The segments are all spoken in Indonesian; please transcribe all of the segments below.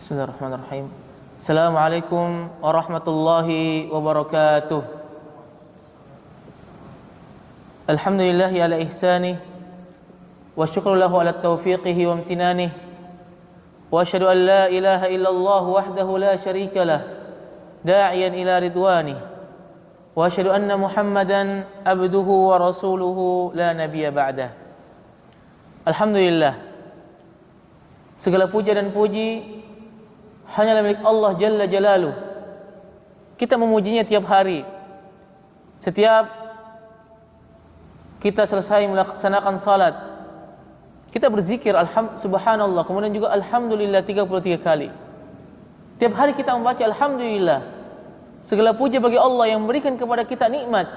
Bismillahirrahmanirrahim. Assalamualaikum warahmatullahi wabarakatuh. Alhamdulillahi ala ihsanih wa syukru lahu ala taufiqihi wa amtinanih wa asyhadu an la ilaha illallah wahdahu la syarika lah da'iyan ila ridwanih wa asyhadu anna Muhammadan abduhu wa rasuluhu la nabiyya ba'dah. Alhamdulillah, segala puja dan puji hanyalah milik Allah Jalla Jalaluh. Kita memujinya tiap hari. Setiap kita selesai melaksanakan salat, kita berzikir subhanallah, kemudian juga alhamdulillah 33 kali. Tiap hari kita membaca alhamdulillah. Segala puja bagi Allah yang memberikan kepada kita nikmat.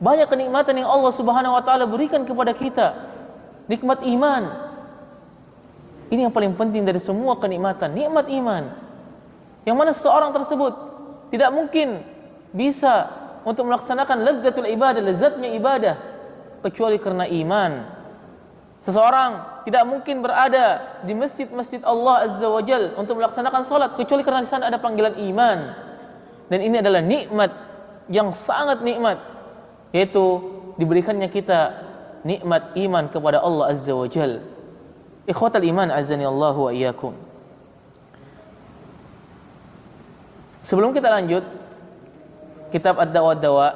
Banyak kenikmatan yang Allah Subhanahu wa taala berikan kepada kita. Nikmat iman. Ini yang paling penting dari semua kenikmatan, nikmat iman. Yang mana seseorang tersebut tidak mungkin bisa untuk melaksanakan ladzatul ibadah, lezatnya ibadah, kecuali karena iman. Seseorang tidak mungkin berada di masjid-masjid Allah Azza wa Jal untuk melaksanakan salat kecuali karena di sana ada panggilan iman. Dan ini adalah nikmat yang sangat nikmat, yaitu diberikannya kita nikmat iman kepada Allah Azza wa Jal. Ikhwatal iman azani Allahu wa iyyakum. Sebelum kita lanjut kitab Ad-Dawa Ad-Dawa,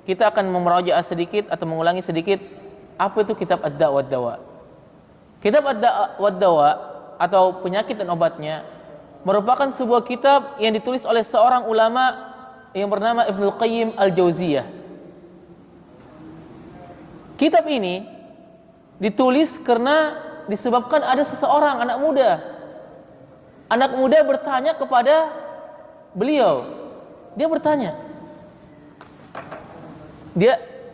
kita akan memerajaah sedikit atau mengulangi sedikit apa itu kitab Ad-Dawa Ad-Dawa. Kitab Ad-Dawa Ad-Dawa atau penyakit dan obatnya merupakan sebuah kitab yang ditulis oleh seorang ulama yang bernama Ibnul Qayyim Al-Jauziyah. Kitab ini ditulis karena disebabkan ada seseorang anak muda bertanya kepada beliau. Dia bertanya,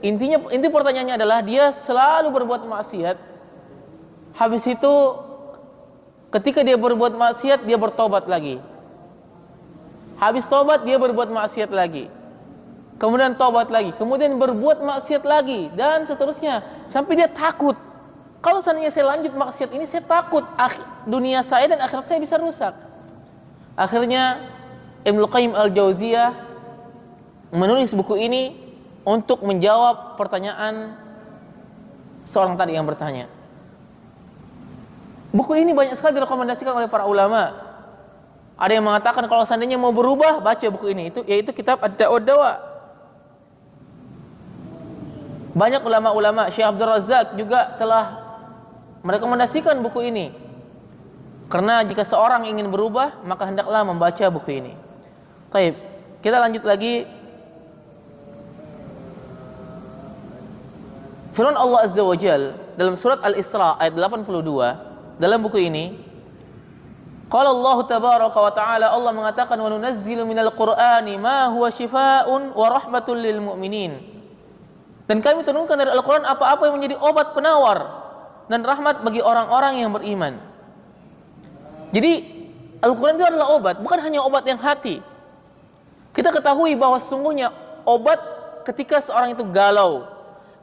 inti pertanyaannya adalah dia selalu berbuat maksiat. Habis itu ketika dia berbuat maksiat, dia bertobat lagi. Habis tobat dia berbuat maksiat lagi. Kemudian tobat lagi, kemudian berbuat maksiat lagi, dan seterusnya sampai dia takut. Kalau seandainya saya lanjut maksiat ini, saya takut dunia saya dan akhirat saya bisa rusak. Akhirnya Ibnul Qayyim Al-Jauziyah menulis buku ini untuk menjawab pertanyaan seorang tadi yang bertanya. Buku ini banyak sekali direkomendasikan oleh para ulama. Ada yang mengatakan kalau seandainya mau berubah, baca buku ini, yaitu kitab Ad-Dawa Ad-Dawa. Banyak ulama-ulama, Syekh Abdul Razak juga telah merekomendasikan buku ini. Karena jika seorang ingin berubah, maka hendaklah membaca buku ini. Baik, kita lanjut lagi. Firman Allah Azza wa Jal dalam surat Al-Isra ayat 82 dalam buku ini, qala Allah tabaraka wa ta'ala, Allah mengatakan, wa nunazzilu minal qur'ani ma huwa shifaa'un wa rahmatul lil mu'minin. Dan kami turunkan dari Al-Quran apa-apa yang menjadi obat penawar dan rahmat bagi orang-orang yang beriman. Jadi Al-Quran itu adalah obat, bukan hanya obat yang hati. Kita ketahui bahwa sesungguhnya obat ketika seorang itu galau,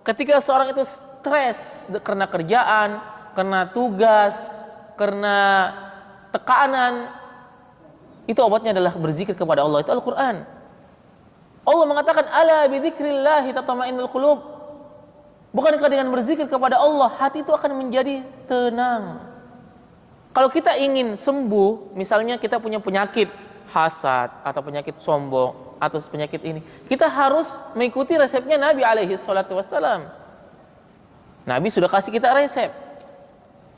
ketika seorang itu stres karena kerjaan, karena tugas, karena tekanan, itu obatnya adalah berzikir kepada Allah. Itu Al-Quran. Allah mengatakan, ala bidzikrillah tatma'innul qulub. Bukankah dengan berzikir kepada Allah, hati itu akan menjadi tenang. Kalau kita ingin sembuh, misalnya kita punya penyakit hasad, atau penyakit sombong, atau penyakit ini, kita harus mengikuti resepnya Nabi alaihi salatu wassalam. Nabi sudah kasih kita resep.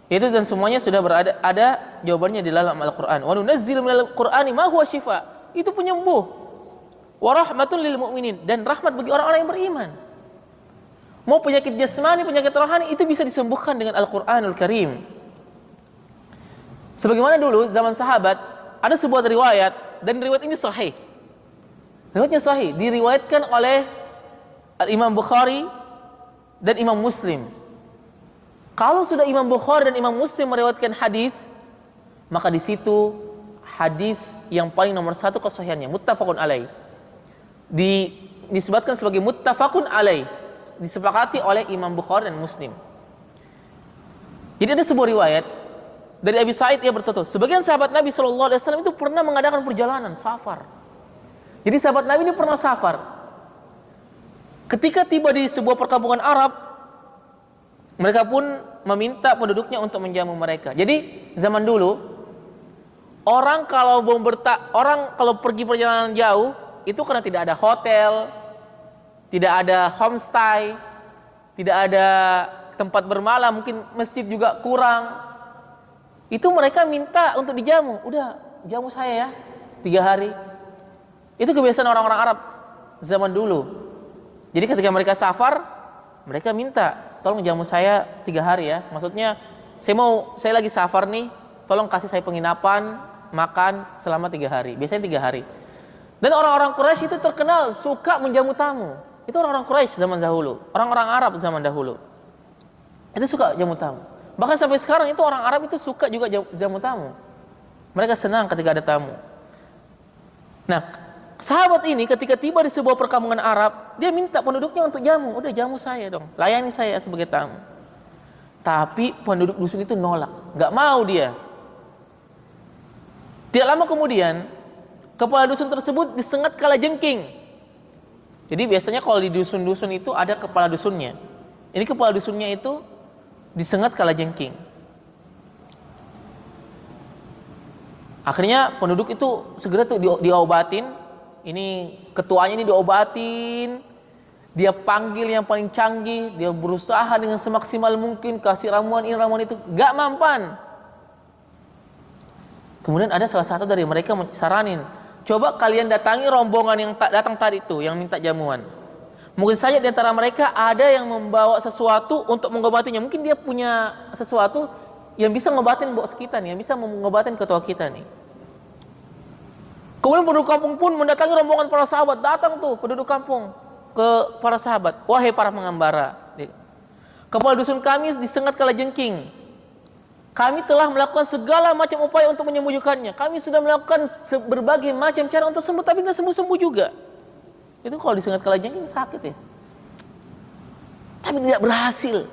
Itu dan semuanya sudah ada jawabannya di dalam Al-Quran. Wa nunazzilu minal qur'ani ma huwa shifa. Itu penyembuh. Wa rahmatun lil mu'minin. Dan rahmat bagi orang-orang yang beriman. Mau penyakit jasmani, penyakit rohani, itu bisa disembuhkan dengan Al-Quranul Karim. Sebagaimana dulu zaman sahabat, ada sebuah riwayat, dan riwayat ini sahih. Riwayatnya sahih, diriwayatkan oleh Imam Bukhari dan Imam Muslim. Kalau sudah Imam Bukhari dan Imam Muslim meriwayatkan hadis, maka di situ hadis yang paling nomor satu kesahihannya, muttafaqun alaih. Disebutkan sebagai muttafaqun alaih, disepakati oleh Imam Bukhari dan Muslim. Jadi ada sebuah riwayat dari Abi Sa'id ia berkata, sebagian sahabat Nabi SAW itu pernah mengadakan perjalanan safar. Jadi sahabat Nabi ini pernah safar. Ketika tiba di sebuah perkampungan Arab, mereka pun meminta penduduknya untuk menjamu mereka. Jadi zaman dulu orang kalau pergi perjalanan jauh itu karena tidak ada hotel, tidak ada homestay, tidak ada tempat bermalam, mungkin masjid juga kurang. Itu mereka minta untuk dijamu. Udah, jamu saya ya 3 hari. Itu kebiasaan orang-orang Arab zaman dulu. Jadi ketika mereka safar, mereka minta, tolong jamu saya 3 hari ya. Maksudnya, saya lagi safar nih, tolong kasih saya penginapan, makan selama 3 hari. Biasanya 3 hari. Dan orang-orang Quraisy itu terkenal suka menjamu tamu. Itu orang-orang Quraisy zaman dahulu, orang-orang Arab zaman dahulu. Itu suka jamu tamu. Bahkan sampai sekarang itu orang Arab itu suka juga jamu tamu. Mereka senang ketika ada tamu. Nah, sahabat ini ketika tiba di sebuah perkampungan Arab, dia minta penduduknya untuk jamu. Udah, jamu saya dong, layani saya sebagai tamu. Tapi penduduk dusun itu nolak, gak mau dia. Tidak lama kemudian, kepala dusun tersebut disengat kalajengking. Jadi biasanya kalau di dusun-dusun itu ada kepala dusunnya. Ini kepala dusunnya itu disengat kalajengking. Akhirnya penduduk itu segera tuh diobatin. Ini ketuanya ini diobatin. Dia panggil yang paling canggih. Dia berusaha dengan semaksimal mungkin kasih ramuan ini ramuan itu, gak mampan. Kemudian ada salah satu dari mereka saranin, coba kalian datangi rombongan yang datang tadi itu, yang minta jamuan. Mungkin saja di antara mereka ada yang membawa sesuatu untuk mengobatinya. Mungkin dia punya sesuatu yang bisa mengobatin bos kita nih, yang bisa mengobatin ketua kita nih. Kemudian penduduk kampung pun mendatangi rombongan para sahabat. Datang tuh penduduk kampung ke para sahabat. Wahai para pengembara, kepala dusun kami disengat kalajengking. Kami telah melakukan segala macam upaya untuk menyembuhkannya. Kami sudah melakukan berbagai macam cara untuk sembuh, tapi nggak sembuh-sembuh juga. Itu kalau disengat kalajengking sakit ya. Tapi tidak berhasil.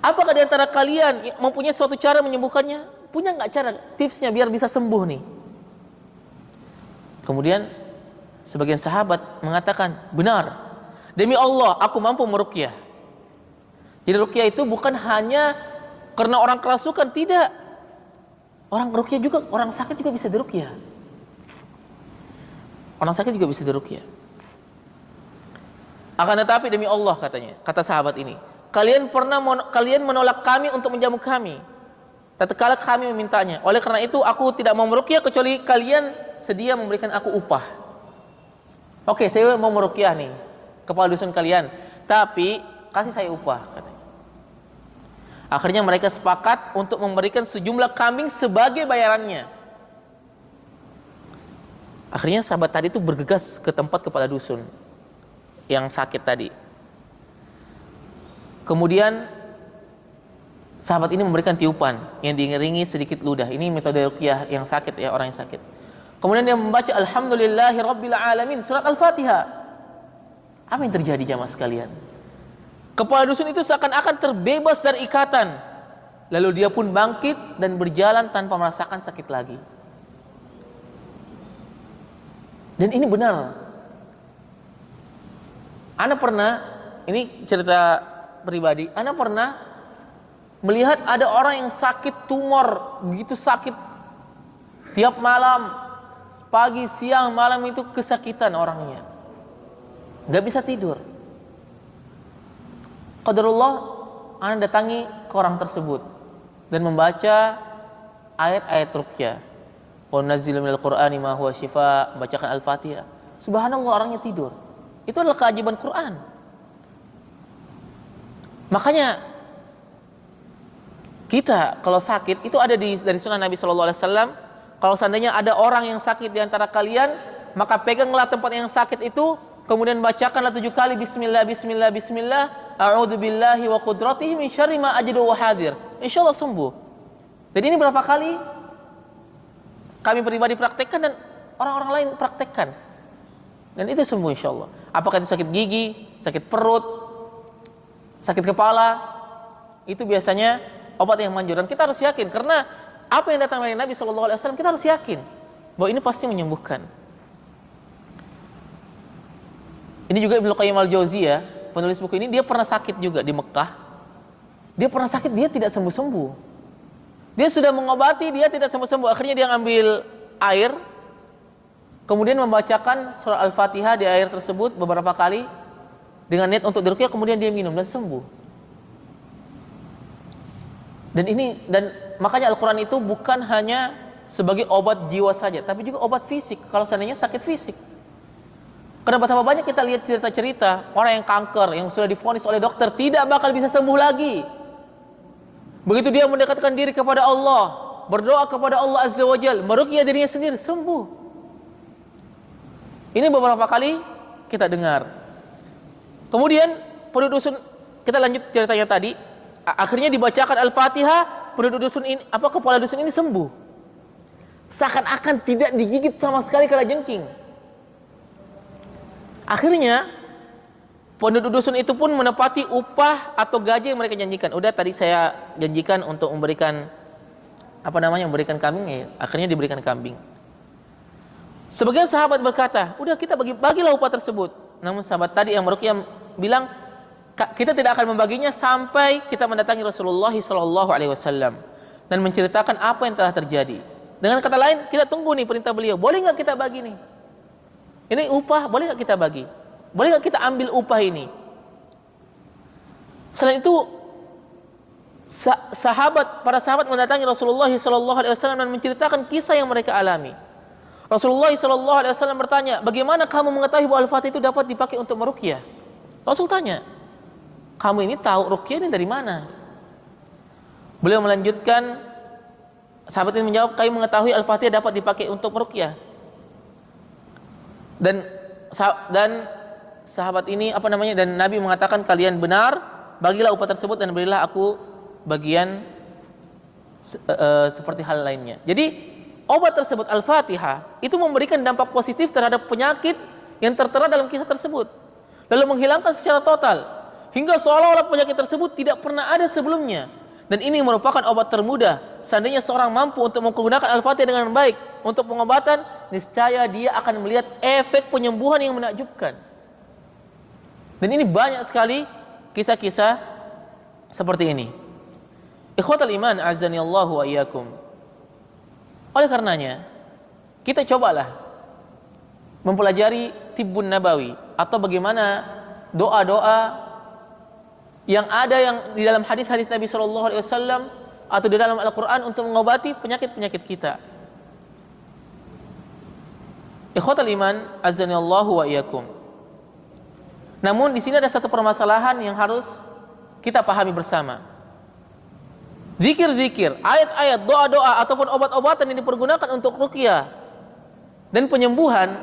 Apakah di antara kalian mempunyai suatu cara menyembuhkannya? Punya nggak cara, tipsnya biar bisa sembuh nih? Kemudian sebagian sahabat mengatakan, benar, demi Allah aku mampu meruqyah. Jadi ruqyah itu bukan hanya karena orang kerasukan, tidak. Orang ruqyah juga, orang sakit juga bisa diruqyah. Orang sakit juga bisa diruqyah. Akan tetapi demi Allah katanya, kata sahabat ini, kalian menolak kami untuk menjamu kami tatkala kami memintanya. Oleh karena itu aku tidak mau meruqyah kecuali kalian sedia memberikan aku upah. Oke, saya mau meruqyah nih kepala dusun kalian, tapi kasih saya upah katanya. Akhirnya mereka sepakat untuk memberikan sejumlah kambing sebagai bayarannya. Akhirnya sahabat tadi itu bergegas ke tempat kepala dusun yang sakit tadi. Kemudian sahabat ini memberikan tiupan yang diiringi sedikit ludah. Ini metode ruqyah yang sakit ya, orang yang sakit. Kemudian dia membaca Alhamdulillahirabbil alamin, surat Al-Fatihah. Apa yang terjadi jamaah sekalian? Kepala dusun itu seakan-akan terbebas dari ikatan. Lalu dia pun bangkit dan berjalan tanpa merasakan sakit lagi. Dan ini benar. Ana pernah, ini cerita pribadi, Ana pernah melihat ada orang yang sakit tumor, begitu sakit. Tiap malam, pagi, siang, malam itu kesakitan orangnya. Gak bisa tidur. Qadarullah, Ana datangi ke orang tersebut dan membaca ayat-ayat ruqyah. Wa nunazzilu minal Qur'ani ma huwa shifa, bacakan Al-Fatihah. Subhanallah, orangnya tidur. Itu adalah keajaiban Quran. Makanya kita kalau sakit itu ada dari sunnah Nabi SAW. Kalau seandainya ada orang yang sakit di antara kalian, maka peganglah tempat yang sakit itu, kemudian bacakanlah 7 kali Bismillah, Bismillah, Bismillah. A'udzu billahi wa qudratihi min syarri ma ajidu wa hadir. Insyaallah sembuh. Jadi ini berapa kali kami pribadi praktekkan dan orang-orang lain praktekkan. Dan itu sembuh insyaallah. Apakah itu sakit gigi, sakit perut, sakit kepala, itu biasanya obat yang manjur, dan kita harus yakin karena apa yang datang dari Nabi SAW, kita harus yakin bahwa ini pasti menyembuhkan. Ini juga Ibnu Qayyim al-Jauziyah, penulis buku ini, dia pernah sakit juga di Mekah. Dia pernah sakit, dia tidak sembuh-sembuh. Dia sudah mengobati, dia tidak sembuh-sembuh. Akhirnya dia ngambil air, kemudian membacakan surah Al-Fatihah di air tersebut beberapa kali dengan niat untuk diruqyah, kemudian dia minum dan sembuh. Dan makanya Al-Quran itu bukan hanya sebagai obat jiwa saja, tapi juga obat fisik kalau seandainya sakit fisik. Karena betapa banyak kita lihat cerita-cerita orang yang kanker, yang sudah divonis oleh dokter tidak bakal bisa sembuh lagi. Begitu dia mendekatkan diri kepada Allah, berdoa kepada Allah Azza wa Jalla, meruqyah dirinya sendiri, sembuh. Ini beberapa kali kita dengar. Kemudian penduduk dusun, kita lanjut ceritanya tadi, akhirnya dibacakan Al-Fatihah, penduduk dusun ini, kepala dusun ini sembuh. Seakan-akan tidak digigit sama sekali kalajengking. Akhirnya penduduk dusun itu pun menepati upah atau gaji yang mereka janjikan. Udah tadi saya janjikan untuk memberikan memberikan kambing, ya. Akhirnya diberikan kambing. Sebagian sahabat berkata, udah kita bagilah upah tersebut. Namun sahabat tadi yang meruqyah bilang, kita tidak akan membaginya sampai kita mendatangi Rasulullah SAW dan menceritakan apa yang telah terjadi. Dengan kata lain, kita tunggu nih perintah beliau. Boleh nggak kita bagi nih? Ini upah, boleh nggak kita bagi? Boleh nggak kita ambil upah ini? Selain itu, para sahabat mendatangi Rasulullah SAW dan menceritakan kisah yang mereka alami. Rasulullah SAW bertanya, bagaimana kamu mengetahui bahwa Al-Fatihah itu dapat dipakai untuk meruqyah? Rasul tanya, kamu ini tahu ruqyah ini dari mana? Beliau melanjutkan, sahabat ini menjawab, kami mengetahui Al-Fatihah dapat dipakai untuk meruqyah. Dan sahabat ini dan Nabi mengatakan, kalian benar, bagilah upah tersebut dan berilah aku bagian seperti hal lainnya. Jadi obat tersebut Al-Fatihah itu memberikan dampak positif terhadap penyakit yang tertera dalam kisah tersebut, lalu menghilangkan secara total hingga seolah-olah penyakit tersebut tidak pernah ada sebelumnya. Dan ini merupakan obat termudah. Seandainya seorang mampu untuk menggunakan Al-Fatihah dengan baik untuk pengobatan, niscaya dia akan melihat efek penyembuhan yang menakjubkan. Dan ini banyak sekali kisah-kisah seperti ini. Ikhwatal iman, azani Allahu wa iyyakum. Oleh karenanya, kita cobalah mempelajari Tibbun Nabawi, atau bagaimana doa-doa yang ada yang di dalam hadis-hadis Nabi SAW atau di dalam Al-Quran untuk mengobati penyakit-penyakit kita. Ikhwatal iman, azani Allahu wa iyyakum. Namun di sini ada satu permasalahan yang harus kita pahami bersama. Zikir-zikir, ayat-ayat, doa-doa ataupun obat-obatan yang dipergunakan untuk ruqyah dan penyembuhan,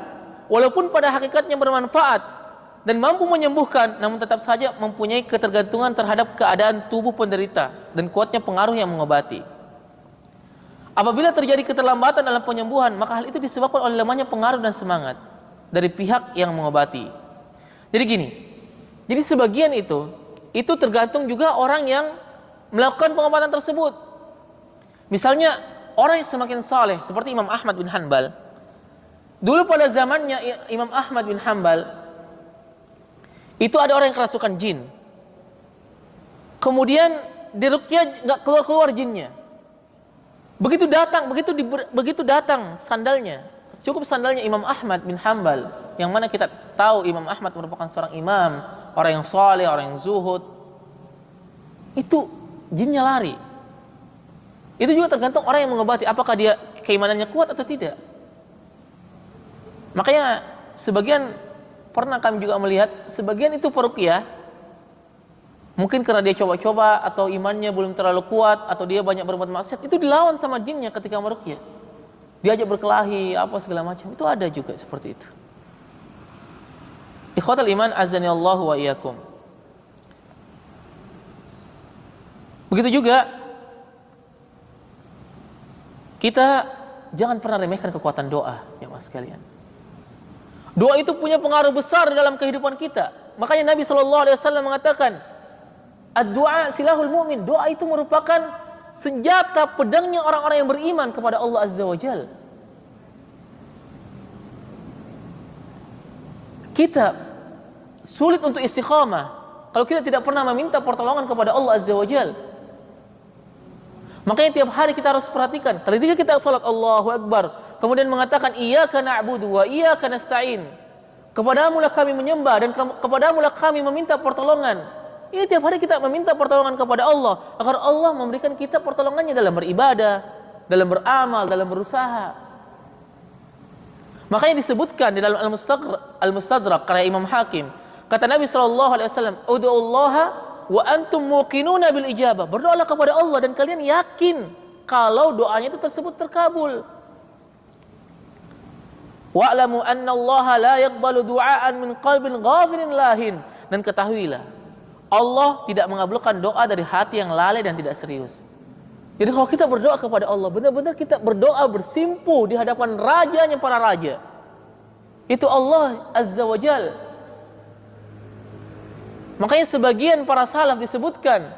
walaupun pada hakikatnya bermanfaat dan mampu menyembuhkan, namun tetap saja mempunyai ketergantungan terhadap keadaan tubuh penderita dan kuatnya pengaruh yang mengobati. Apabila terjadi keterlambatan dalam penyembuhan, maka hal itu disebabkan oleh lemahnya pengaruh dan semangat dari pihak yang mengobati. Jadi gini, jadi sebagian itu tergantung juga orang yang melakukan pengobatan tersebut. Misalnya orang yang semakin saleh seperti Imam Ahmad bin Hanbal. Dulu pada zamannya Imam Ahmad bin Hanbal itu ada orang yang kerasukan jin. Kemudian diruqyah nggak keluar jinnya. Begitu datang sandalnya, cukup sandalnya Imam Ahmad bin Hanbal, yang mana kita tahu Imam Ahmad merupakan seorang imam, orang yang saleh, orang yang zuhud. Itu jinnya lari. Itu juga tergantung orang yang mengobati, apakah dia keimanannya kuat atau tidak. Makanya pernah kami juga melihat sebagian itu peruqyah, mungkin karena dia coba-coba atau imannya belum terlalu kuat atau dia banyak berbuat maksiat, itu dilawan sama jinnya ketika meruqyah. Diajak berkelahi apa segala macam. Itu ada juga seperti itu. Ikhwatal iman, azani Allahu wa iyyakum. Begitu juga kita jangan pernah remehkan kekuatan doa, ya mas sekalian. Doa itu punya pengaruh besar dalam kehidupan kita. Makanya Nabi SAW mengatakan, ad-du'a silahul mu'min. Doa itu merupakan senjata pedangnya orang-orang yang beriman kepada Allah Azza wa Jal. Kita sulit untuk istiqamah kalau kita tidak pernah meminta pertolongan kepada Allah Azza wa Jal. Makanya tiap hari kita harus perhatikan, ketika kita salat Allahu Akbar, kemudian mengatakan iyyaka na'budu wa iyyaka nasta'in, kepadamulah kami menyembah dan kepadamulah kami meminta pertolongan. Ini tiap hari kita meminta pertolongan kepada Allah agar Allah memberikan kita pertolongannya dalam beribadah, dalam beramal, dalam berusaha. Makanya disebutkan di dalam Al-Mustadrak karya Imam Hakim, kata Nabi SAW, "Ud'ullaha wa antum muqinuna bil ijabah." Berdoalah kepada Allah dan kalian yakin kalau doanya itu tersebut terkabul. Wa'lamu anna Allah la yaqbalu du'aan min qalbin ghafilin lahin. Dan ketahuilah, Allah tidak mengabulkan doa dari hati yang lalai dan tidak serius. Jadi kalau kita berdoa kepada Allah, benar-benar kita berdoa bersimpu di hadapan rajanya para raja. Itu Allah Azza wa Jal. Makanya sebagian para salaf disebutkan,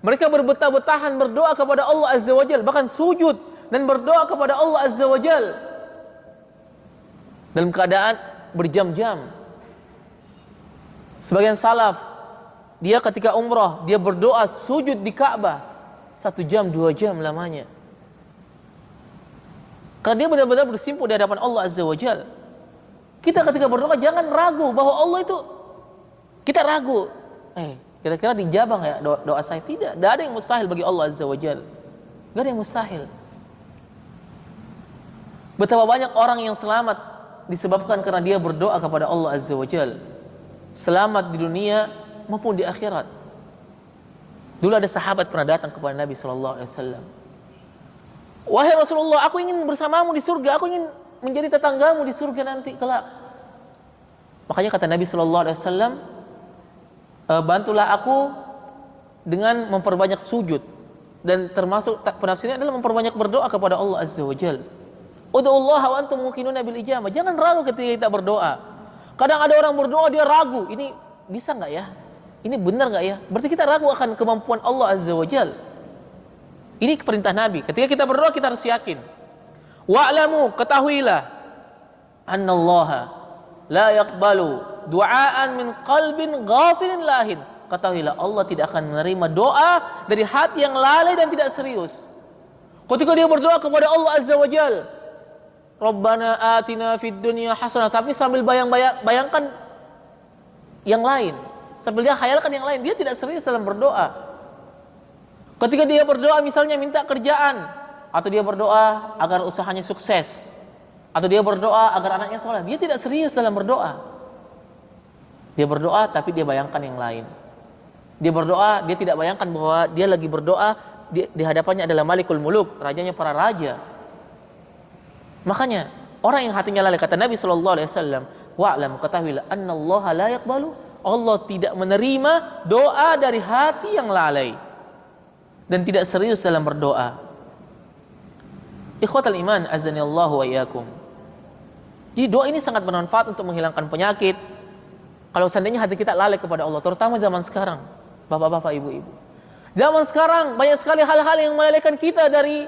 mereka berbetah-betahan berdoa kepada Allah Azza wa Jal, bahkan sujud dan berdoa kepada Allah Azza wa Jal dalam keadaan berjam-jam. Sebagian salaf, dia ketika umrah, dia berdoa sujud di Ka'bah 1 jam, 2 jam lamanya. Karena dia benar-benar bersimpu di hadapan Allah Azza wa Jal. Kita ketika berdoa jangan ragu bahwa Allah itu, kita ragu, kira-kira dijabah ya doa saya? Tidak ada yang mustahil bagi Allah Azza wa Jal. Tidak ada yang mustahil. Betapa banyak orang yang selamat disebabkan karena dia berdoa kepada Allah Azza wa Jal. Selamat di dunia maupun di akhirat. Dulu ada sahabat pernah datang kepada Nabi SAW. Wahai Rasulullah, aku ingin bersamamu di surga, aku ingin menjadi tetanggamu di surga nanti kelak. Makanya kata Nabi SAW, bantulah aku dengan memperbanyak sujud, dan termasuk penafsirnya adalah memperbanyak berdoa kepada Allah Azza wa Jal. Ud'ullaha wa antum muqinuna bil ijabah. Jangan ragu ketika kita berdoa. Kadang ada orang berdoa dia ragu, ini bisa nggak ya? Ini benar nggak ya? Berarti kita ragu akan kemampuan Allah Azza wa Jal. Ini perintah Nabi. Ketika kita berdoa kita harus yakin. Wa'lamu, ketahuilah, annallaha la yaqbalu du'aan min qalbin ghafilin lahin. Ketahuilah Allah tidak akan menerima doa dari hati yang lalai dan tidak serius. Ketika dia berdoa kepada Allah Azza wa Jal, Rabbana atina fid dunya hasanah, tapi sambil bayangkan yang lain, sambil dia khayalkan yang lain, dia tidak serius dalam berdoa. Ketika dia berdoa misalnya minta kerjaan, atau dia berdoa agar usahanya sukses, atau dia berdoa agar anaknya soleh, dia tidak serius dalam berdoa. Dia berdoa tapi dia bayangkan yang lain. Dia berdoa, dia tidak bayangkan bahwa dia lagi berdoa, di hadapannya adalah Malikul Muluk, rajanya para raja. Makanya orang yang hatinya lalai, kata Nabi SAW, wa'lam, ketahuilah, annallaha la yaqbalu, Allah tidak menerima doa dari hati yang lalai dan tidak serius dalam berdoa. Ikhwatal iman, azanillahu wa iyyakum. Jadi doa ini sangat bermanfaat untuk menghilangkan penyakit. Kalau seandainya hati kita lalai kepada Allah, terutama zaman sekarang, bapak-bapak, ibu-ibu. Zaman sekarang banyak sekali hal-hal yang melalaikan kita dari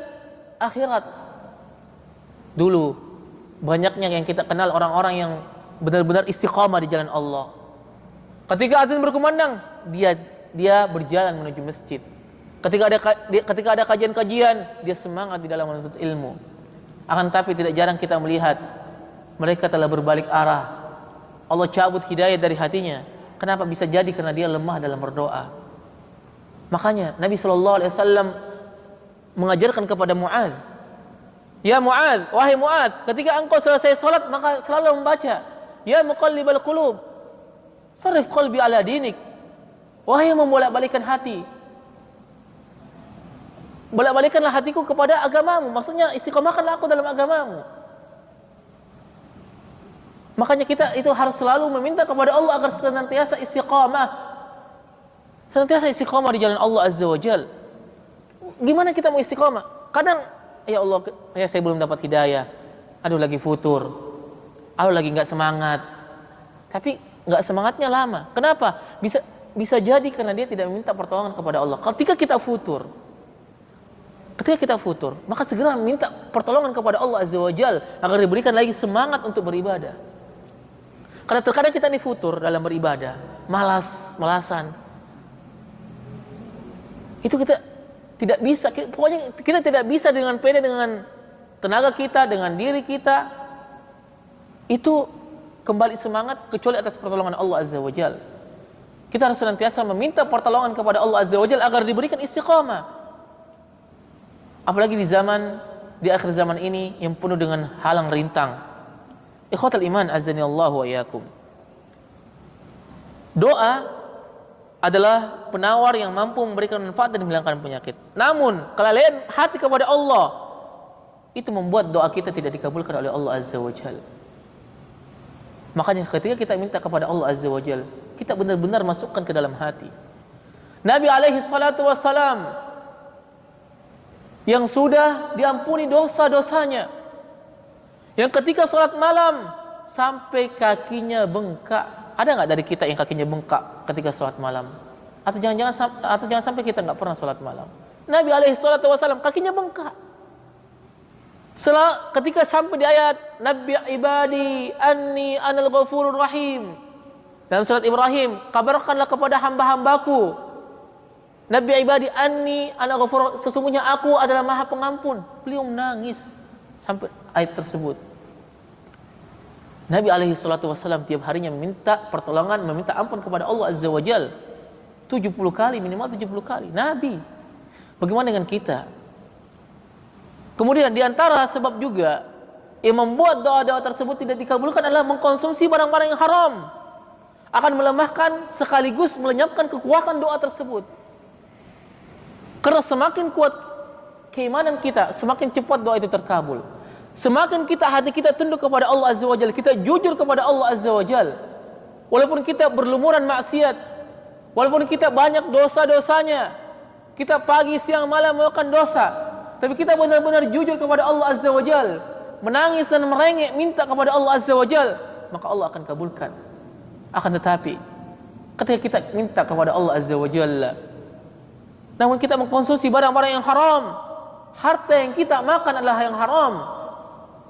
akhirat. Dulu banyaknya yang kita kenal orang-orang yang benar-benar istiqamah di jalan Allah. Ketika azan berkumandang, dia berjalan menuju masjid. Ketika ada kajian-kajian, dia semangat di dalam menuntut ilmu. Akan tapi tidak jarang kita melihat mereka telah berbalik arah. Allah cabut hidayah dari hatinya. Kenapa? Bisa jadi karena dia lemah dalam berdoa. Makanya Nabi SAW mengajarkan kepada Mu'adz, ya Mu'adz, wahai Mu'adz, ketika engkau selesai salat maka selalu membaca, ya muqallibal qulub, sarif qalbi ala dinik. Wahai yang membolak-balikan hati, bolak-balikanlah hatiku kepada agamamu. Maksudnya istiqomahkanlah aku dalam agamamu. Makanya kita itu harus selalu meminta kepada Allah agar senantiasa istiqamah, senantiasa istiqamah di jalan Allah Azza wa Jal. Gimana kita mau istiqamah? Kadang, ya Allah, ya saya belum dapat hidayah, aduh lagi futur, aduh lagi nggak semangat. Tapi nggak semangatnya lama. Kenapa? Bisa jadi karena dia tidak meminta pertolongan kepada Allah. Ketika kita futur, Ketika kita futur, maka segera minta pertolongan kepada Allah Azza wa Jalla agar diberikan lagi semangat untuk beribadah. Karena terkadang kita ini futur dalam beribadah, malasan. Itu kita tidak bisa, pokoknya kita tidak bisa dengan pede dengan tenaga kita, dengan diri kita. Itu kembali semangat kecuali atas pertolongan Allah Azza wa Jalla. Kita harus senantiasa meminta pertolongan kepada Allah Azza wa Jalla agar diberikan istiqamah. Apalagi di akhir zaman ini yang penuh dengan halang rintang. Ikhwatal iman azani Allah wa iyyakum. Doa adalah penawar yang mampu memberikan manfaat dan menghilangkan penyakit. Namun kelalaian hati kepada Allah itu membuat doa kita tidak dikabulkan oleh Allah Azza wa Jalla. Makanya ketika kita minta kepada Allah Azza wa Jalla, kita benar-benar masukkan ke dalam hati. Nabi alaihi salatu wassalam yang sudah diampuni dosa-dosanya, yang ketika sholat malam sampai kakinya bengkak. Ada nggak dari kita yang kakinya bengkak ketika sholat malam? Atau jangan sampai kita nggak pernah sholat malam. Nabi alaihi salatu wasallam kakinya bengkak. Ketika sampai di ayat Nabi ibadi anni anal ghafurur rahim, dalam surat Ibrahim, kabarkanlah kepada hamba-hambaku, Nabi ibadi anni ana ghafur, sesungguhnya aku adalah Maha Pengampun. Beliau menangis sampai ayat tersebut. Nabi alaihi salatu wasallam tiap harinya meminta pertolongan, meminta ampun kepada Allah Azza wa Jalla 70 kali, minimal 70 kali. Nabi. Bagaimana dengan kita? Kemudian di antara sebab juga yang membuat doa-doa tersebut tidak dikabulkan adalah mengkonsumsi barang-barang yang haram. Akan melemahkan sekaligus melenyapkan kekuatan doa tersebut. Karena semakin kuat keimanan kita, semakin cepat doa itu terkabul. Semakin hati kita tunduk kepada Allah Azza wa Jalla, kita jujur kepada Allah Azza wa Jalla. Walaupun kita berlumuran maksiat, walaupun kita banyak dosa-dosanya, kita pagi, siang, malam melakukan dosa, tapi kita benar-benar jujur kepada Allah Azza wa Jalla, menangis dan merengek minta kepada Allah Azza wa Jalla, maka Allah akan kabulkan. Akan tetapi ketika kita minta kepada Allah Azza wa Jalla, namun kita mengkonsumsi barang-barang yang haram, harta yang kita makan adalah yang haram,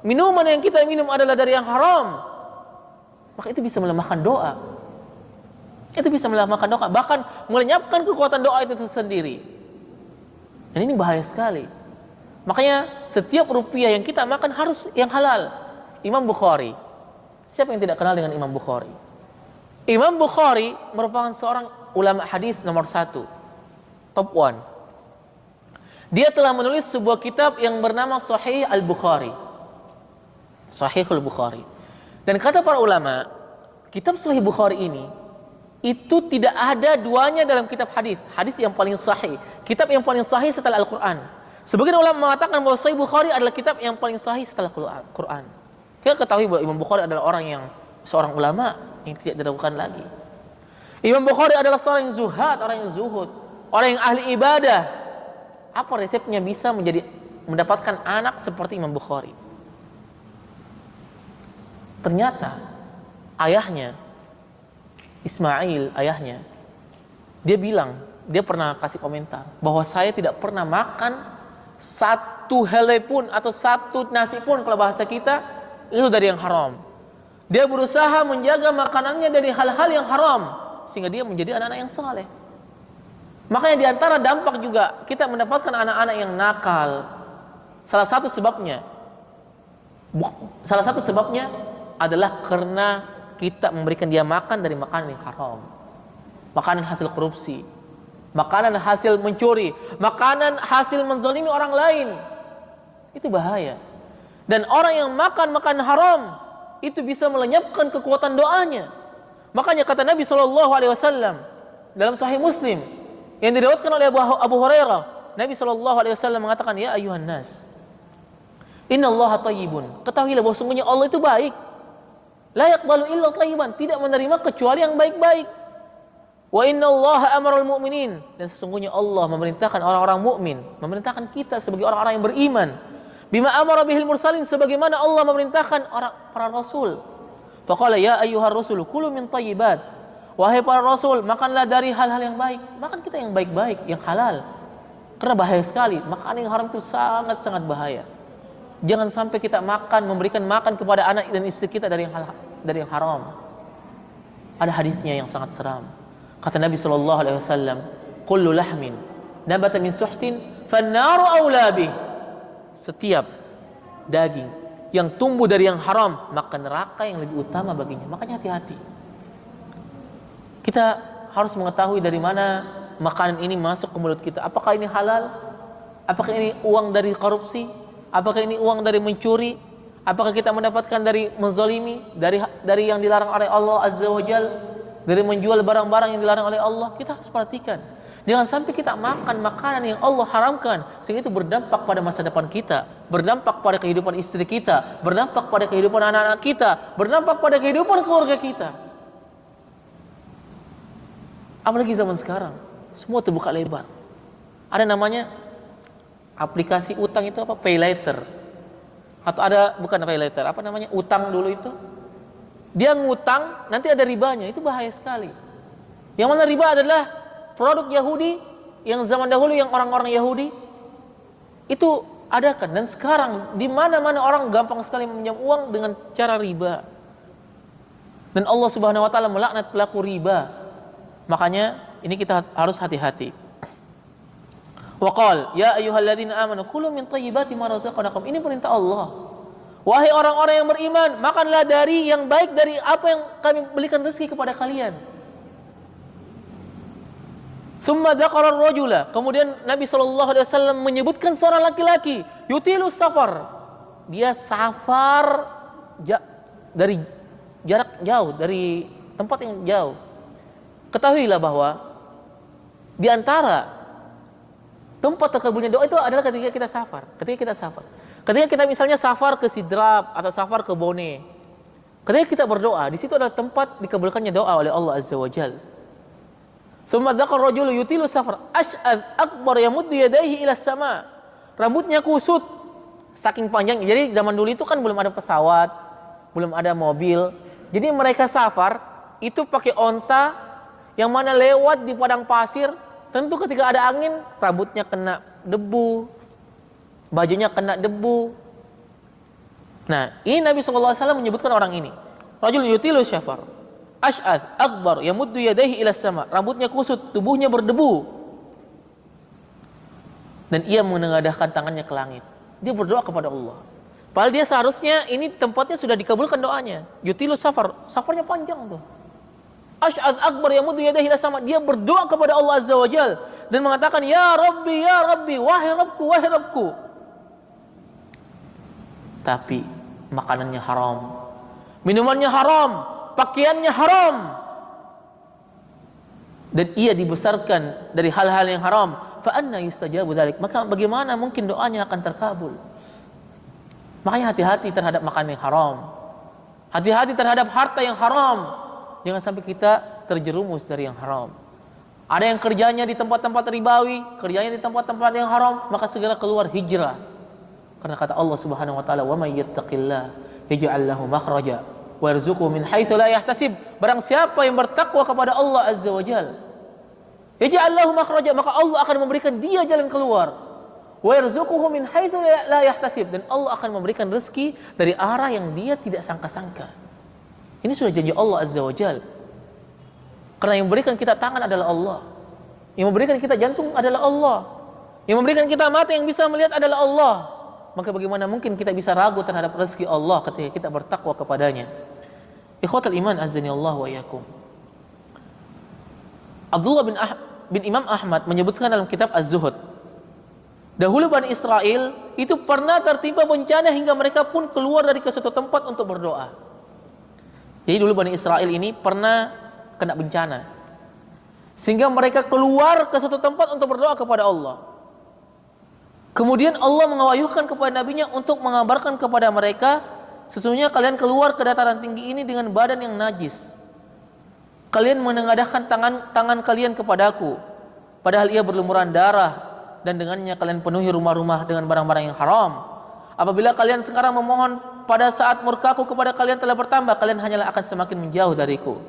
minuman yang kita minum adalah dari yang haram, maka itu bisa melemahkan doa. Itu bisa melemahkan doa, bahkan melenyapkan kekuatan doa itu sendiri. Dan ini bahaya sekali. Makanya setiap rupiah yang kita makan harus yang halal. Imam Bukhari, siapa yang tidak kenal dengan Imam Bukhari? Imam Bukhari merupakan seorang ulama hadis nomor 1, top 1. Dia telah menulis sebuah kitab yang bernama Sahih Al-Bukhari. Sahihul Bukhari. Dan kata para ulama, kitab Sahih Bukhari ini itu tidak ada duanya dalam kitab hadis. Hadis yang paling sahih, kitab yang paling sahih setelah Al-Qur'an. Sebagian ulama mengatakan bahwa Sahih Bukhari adalah kitab yang paling sahih setelah Al-Qur'an. Kita ketahui bahwa Imam Bukhari adalah seorang ulama yang tidak diragukan lagi. Imam Bukhari adalah seorang yang zuhad, orang yang zuhud, orang yang ahli ibadah. Apa resepnya bisa mendapatkan anak seperti Imam Bukhari? Ternyata ayahnya Ismail, dia pernah kasih komentar bahwa saya tidak pernah makan satu helai pun atau satu nasi pun, kalau bahasa kita itu dari yang haram. Dia berusaha menjaga makanannya dari hal-hal yang haram sehingga dia menjadi anak-anak yang saleh. Makanya di antara dampak juga kita mendapatkan anak-anak yang nakal. Salah satu sebabnya adalah karena kita memberikan dia makan dari makanan yang haram, makanan hasil korupsi, makanan hasil mencuri, makanan hasil menzalimi orang lain. Itu bahaya. Dan orang yang makan makanan haram itu bisa melenyapkan kekuatan doanya. Makanya kata Nabi SAW dalam Sahih Muslim yang diriwayatkan oleh Abu Hurairah, Nabi SAW mengatakan, ya ayuhan nas, innallaha thayyibun, ketahuilah bahwa sungguhnya Allah itu baik, la yaqbalu illa thayyiban, tidak menerima kecuali yang baik-baik. Wa innallaha amarul mu'minin, dan sesungguhnya Allah memerintahkan orang-orang mukmin, memerintahkan kita sebagai orang-orang yang beriman, bima amara bihil mursalin, sebagaimana Allah memerintahkan para rasul. Faqala ya ayyuhar rasul kulu min thayyibat, wahai para rasul, makanlah dari hal-hal yang baik. Makan kita yang baik-baik, yang halal. Karena bahaya sekali, makanan yang haram itu sangat-sangat bahaya. Jangan sampai kita memberikan makan kepada anak dan istri kita dari yang haram. Ada hadisnya yang sangat seram. Kata Nabi SAW, kullu lahmin nabata min suhtin fannaru awla bih. Setiap daging yang tumbuh dari yang haram, maka neraka yang lebih utama baginya. Makanya hati-hati. Kita harus mengetahui dari mana makanan ini masuk ke mulut kita. Apakah ini halal? Apakah ini uang dari korupsi? Apakah ini uang dari mencuri? Apakah kita mendapatkan dari menzalimi, dari yang dilarang oleh Allah Azza wa Jal, dari menjual barang-barang yang dilarang oleh Allah? Kita harus perhatikan. Jangan sampai kita makan makanan yang Allah haramkan, sehingga itu berdampak pada masa depan kita, berdampak pada kehidupan istri kita, berdampak pada kehidupan anak-anak kita, berdampak pada kehidupan keluarga kita. Apalagi zaman sekarang, semua terbuka lebar. Ada namanya aplikasi utang itu apa? Pay later. Atau ada, bukan pay later, apa namanya? Utang dulu itu. Dia ngutang, nanti ada ribanya. Itu bahaya sekali. Yang mana riba adalah produk Yahudi, yang zaman dahulu yang orang-orang Yahudi itu adakan. Dan sekarang di mana-mana orang gampang sekali meminjam uang dengan cara riba. Dan Allah Subhanahu wa taala melaknat pelaku riba. Makanya ini kita harus hati-hati. Wa qala ya ayyuhalladzina amanu kulu min thayyibati ma razaqnakum. Ini perintah Allah. Wahai orang-orang yang beriman, makanlah dari yang baik dari apa yang kami berikan rezeki kepada kalian. Tsumma dzakara ar-rajula. Kemudian Nabi sallallahu alaihi wasallam menyebutkan seorang laki-laki, yutilu safar. Dia safar dari jarak jauh, dari tempat yang jauh. Ketahuilah bahwa di antara tempat terkabulnya doa itu adalah ketika kita safar. Ketika kita misalnya safar ke Sidrap atau safar ke Bone. Ketika kita berdoa, di situ adalah tempat dikabulkannya doa oleh Allah Azza wa Jalla. Tsumma dzakara rajulu yutilu safar ash'ad akbar yamuddu yadayhi ila sama. Rambutnya kusut saking panjang. Jadi zaman dulu itu kan belum ada pesawat, belum ada mobil. Jadi mereka safar itu pakai onta yang mana lewat di padang pasir. Tentu ketika ada angin, rambutnya kena debu, bajunya kena debu. Nah, ini Nabi SAW menyebutkan orang ini. Rajul yutilu syafar, ash'ath, akbar, yamuddu yadayhi ila sama. Rambutnya kusut, tubuhnya berdebu. Dan ia menengadahkan tangannya ke langit. Dia berdoa kepada Allah. Padahal dia seharusnya ini tempatnya sudah dikabulkan doanya. Yutilu safar, safarnya panjang tuh. Ash'ad akbar yamuddu yadayhi ila sama. Dia berdoa kepada Allah Azza wa Jal dan mengatakan ya Rabbi, wahai Rabbku. Tapi makanannya haram, minumannya haram, pakaiannya haram, dan ia dibesarkan dari hal-hal yang haram. Fa anna yustajabu dzalik. Maka bagaimana mungkin doanya akan terkabul? Makanya hati-hati terhadap makanan yang haram. Hati-hati terhadap harta yang haram. Jangan sampai kita terjerumus dari yang haram. Ada yang kerjanya di tempat-tempat ribawi, kerjanya di tempat-tempat yang haram, maka segera keluar hijrah. Karena kata Allah Subhanahu wa taala, "Wa may yattaqillah yaj'al lahu makhraja wa yarzuqhu min haitsu la yahtasib." Barang siapa yang bertakwa kepada Allah Azza wa Jalla, yaj'al lahu makhraja, maka Allah akan memberikan dia jalan keluar. Wa yarzuqhu min haitsu la yahtasib, dan Allah akan memberikan rezeki dari arah yang dia tidak sangka-sangka. Ini sudah janji Allah Azza wa Jal. Karena yang memberikan kita tangan adalah Allah. Yang memberikan kita jantung adalah Allah. Yang memberikan kita mata yang bisa melihat adalah Allah. Maka bagaimana mungkin kita bisa ragu terhadap rezeki Allah ketika kita bertakwa kepadanya? Ikhwatul iman azani Allah wa iyyakum. Abdullah bin Imam Ahmad menyebutkan dalam kitab Az-Zuhud, dahulu Bani Israel itu pernah tertimpa bencana hingga mereka pun keluar dari suatu tempat untuk berdoa. Jadi dulu Bani Israel ini pernah kena bencana, sehingga mereka keluar ke suatu tempat untuk berdoa kepada Allah. Kemudian Allah mengawahyukan kepada nabinya untuk mengabarkan kepada mereka, sesungguhnya kalian keluar ke dataran tinggi ini dengan badan yang najis. Kalian menengadahkan tangan kalian kepadaku, padahal ia berlumuran darah, dan dengannya kalian penuhi rumah-rumah dengan barang-barang yang haram. Apabila kalian sekarang memohon pada saat murkaku kepada kalian telah bertambah, kalian hanyalah akan semakin menjauh dariku.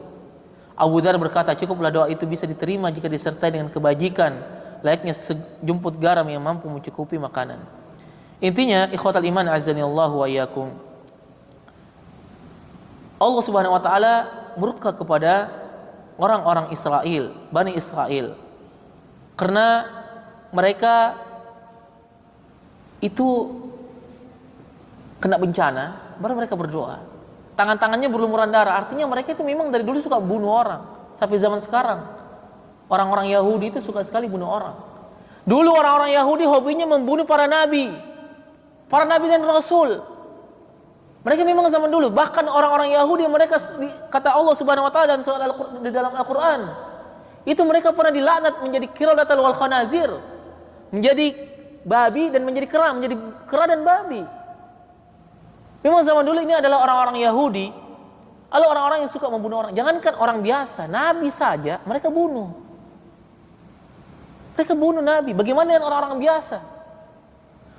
Abu Dzar berkata, cukuplah doa itu bisa diterima jika disertai dengan kebajikan. layaknya sejumput garam yang mampu mencukupi makanan. Intinya, ikhwatal iman azani Allah wa iyyakum, Allah Subhanahu wa taala murka kepada orang-orang Israel, Bani Israel, karena mereka itu kena bencana, baru mereka berdoa. Tangan-tangannya berlumuran darah, artinya mereka itu memang dari dulu suka bunuh orang. Sampai zaman sekarang, orang-orang Yahudi itu suka sekali bunuh orang. Dulu orang-orang Yahudi hobinya membunuh para nabi dan rasul. Mereka memang zaman dulu, bahkan orang-orang Yahudi mereka, kata Allah Subhanahu wa taala di dalam Al-Qur'an, itu mereka pernah dilaknat menjadi qiradatal wal khanazir, menjadi babi dan menjadi kera dan babi. Memang zaman dulu ini adalah orang-orang Yahudi, adalah orang-orang yang suka membunuh orang. Jangankan orang biasa, nabi saja mereka bunuh. Mereka bunuh nabi. Bagaimana dengan orang-orang biasa?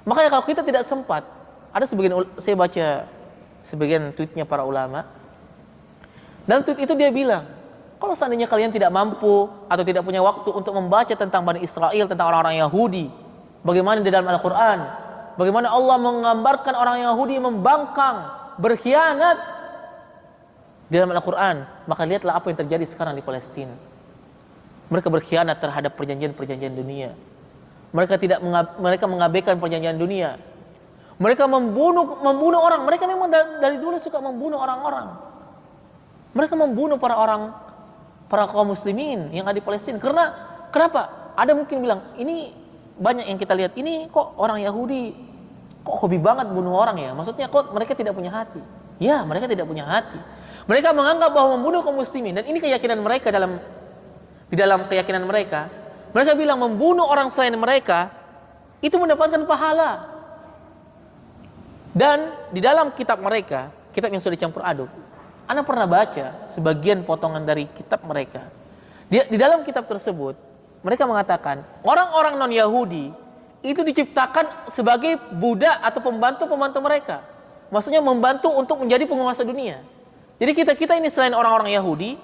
Makanya kalau kita tidak sempat, ada saya baca sebagian tweetnya para ulama, dan tweet itu dia bilang, kalau seandainya kalian tidak mampu atau tidak punya waktu untuk membaca tentang Bani Israel, tentang orang-orang Yahudi, bagaimana di dalam Al-Quran, bagaimana Allah menggambarkan orang Yahudi membangkang, berkhianat di dalam Al-Quran, maka lihatlah apa yang terjadi sekarang di Palestina. Mereka berkhianat terhadap perjanjian-perjanjian dunia. Mereka mengabaikan perjanjian dunia. Mereka membunuh orang. Mereka memang dari dulu suka membunuh orang-orang. Mereka membunuh para kaum muslimin yang ada di Palestina. Kenapa? Ada mungkin bilang, ini banyak yang kita lihat, ini kok orang Yahudi kok hobi banget bunuh orang ya? Maksudnya kok mereka tidak punya hati? Ya, mereka tidak punya hati. Mereka menganggap bahwa membunuh kaum muslimin, dan ini keyakinan mereka di dalam keyakinan mereka. Mereka bilang membunuh orang selain mereka itu mendapatkan pahala. Dan di dalam kitab mereka, kitab yang sudah dicampur aduk, Ana pernah baca sebagian potongan dari kitab mereka. Di dalam kitab tersebut, mereka mengatakan orang-orang non-Yahudi itu diciptakan sebagai budak atau pembantu-pembantu mereka. Maksudnya membantu untuk menjadi penguasa dunia. Jadi kita ini selain orang-orang Yahudi,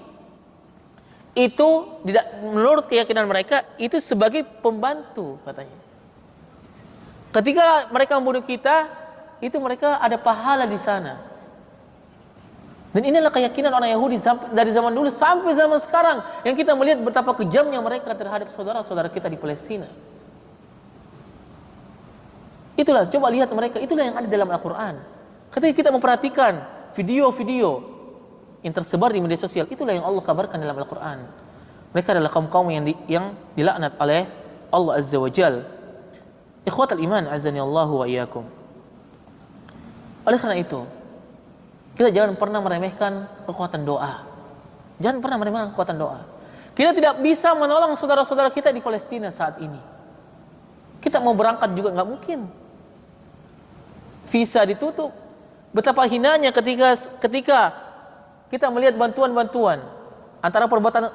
itu menurut keyakinan mereka itu sebagai pembantu katanya. Ketika mereka membunuh kita, itu mereka ada pahala di sana. Dan inilah keyakinan orang Yahudi dari zaman dulu sampai zaman sekarang, yang kita melihat betapa kejamnya mereka terhadap saudara-saudara kita di Palestina. Itulah, coba lihat mereka, itulah yang ada dalam Al-Quran. Ketika kita memperhatikan video-video yang tersebar di media sosial, itulah yang Allah kabarkan dalam Al-Quran. Mereka adalah kaum-kaum yang dilaknat oleh Allah Azza wa Jal. Ikhwatal iman azani Allahu wa iyyakum. Oleh karena itu, kita jangan pernah meremehkan kekuatan doa. Jangan pernah meremehkan kekuatan doa. Kita tidak bisa menolong saudara-saudara kita di Palestina saat ini. Kita mau berangkat juga nggak mungkin. Visa ditutup. Betapa hinanya ketika kita melihat bantuan-bantuan antara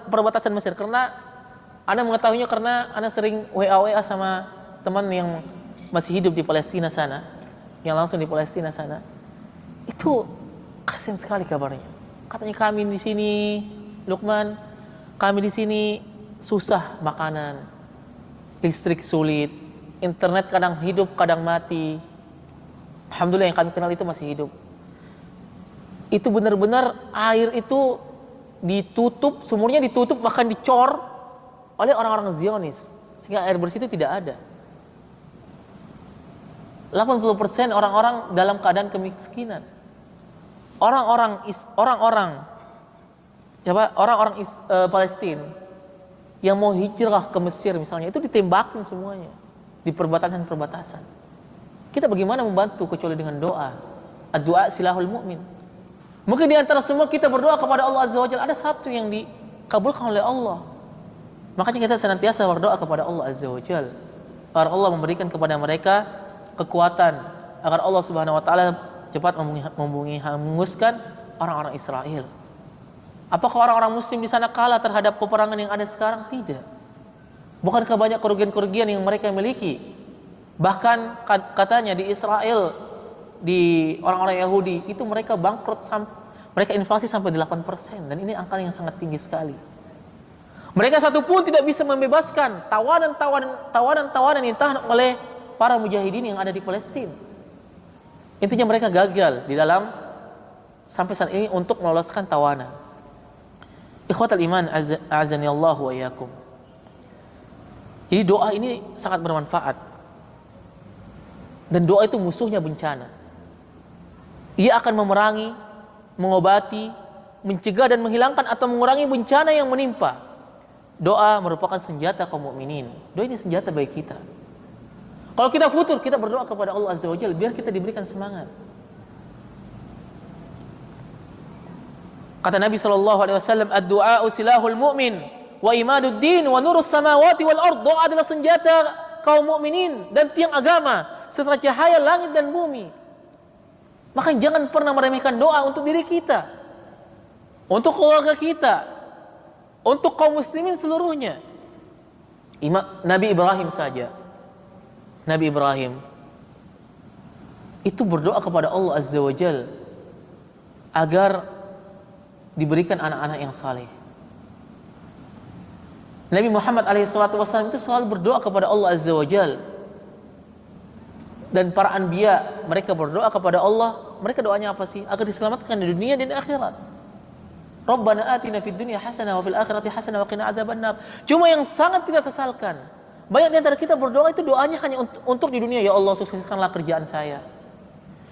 perbatasan Mesir. Karena Anda mengetahuinya karena Anda sering WA sama teman yang masih hidup di Palestina sana, yang langsung di Palestina sana. Itu kasihan sekali kabarnya. Katanya kami di sini, Lukman, kami di sini susah makanan, listrik sulit, internet kadang hidup, kadang mati. Alhamdulillah yang kami kenal itu masih hidup. Itu benar-benar air itu ditutup, sumurnya ditutup, bahkan dicor oleh orang-orang Zionis, sehingga air bersih itu tidak ada. 80% orang-orang dalam keadaan kemiskinan. Orang-orang Palestina yang mau hijrah ke Mesir misalnya, itu ditembakin semuanya di perbatasan-perbatasan. Kita bagaimana membantu kecuali dengan doa? Ad-du'a silahul mu'min. Mungkin di antara semua kita berdoa kepada Allah Azza wa Jalla, ada satu yang dikabulkan oleh Allah. Makanya kita senantiasa berdoa kepada Allah Azza wa Jalla agar Allah memberikan kepada mereka kekuatan, agar Allah Subhanahu wa taala cepat menghanguskan orang-orang Israel. Apakah orang-orang muslim di sana kalah terhadap peperangan yang ada sekarang? Tidak. Bukankah banyak kerugian-kerugian yang mereka miliki? Bahkan katanya di Israel, di orang-orang Yahudi itu mereka bangkrut, mereka inflasi sampai 8%, dan ini angka yang sangat tinggi sekali. Mereka satu pun tidak bisa membebaskan tawanan yang ditahan oleh para mujahidin yang ada di Palestina. Intinya mereka gagal di dalam sampai saat ini untuk meloloskan tawanan. Ikhwatal iman azani Allah wa iyyakum. Jadi doa ini sangat bermanfaat. Dan doa itu musuhnya bencana. Ia akan memerangi, mengobati, mencegah dan menghilangkan atau mengurangi bencana yang menimpa. Doa merupakan senjata kaum mukminin. Doa ini senjata bagi kita. Kalau kita futur, kita berdoa kepada Allah Azza wa Jalla biar kita diberikan semangat. Kata Nabi SAW, ad-du'a'u silahul mu'min wa imadud din wa nurus samawati wal ard. Doa adalah senjata kaum mukminin dan tiang agama serta cahaya langit dan bumi. Maka jangan pernah meremehkan doa untuk diri kita, untuk keluarga kita, untuk kaum muslimin seluruhnya. Nabi Ibrahim saja, Nabi Ibrahim itu berdoa kepada Allah Azza wa Jalla agar diberikan anak-anak yang saleh. Nabi Muhammad SAW itu selalu berdoa kepada Allah Azza wa Jalla. Dan para anbiya, mereka berdoa kepada Allah. Mereka doanya apa sih? Agar diselamatkan di dunia dan di akhirat. Rabbana atina fid dunya hasanah wa fil akhirati hasanah wa qina adzabannar. Cuma yang sangat kita sesalkan, banyak di antara kita berdoa itu doanya hanya untuk di dunia. Ya Allah, sukseskanlah kerjaan saya.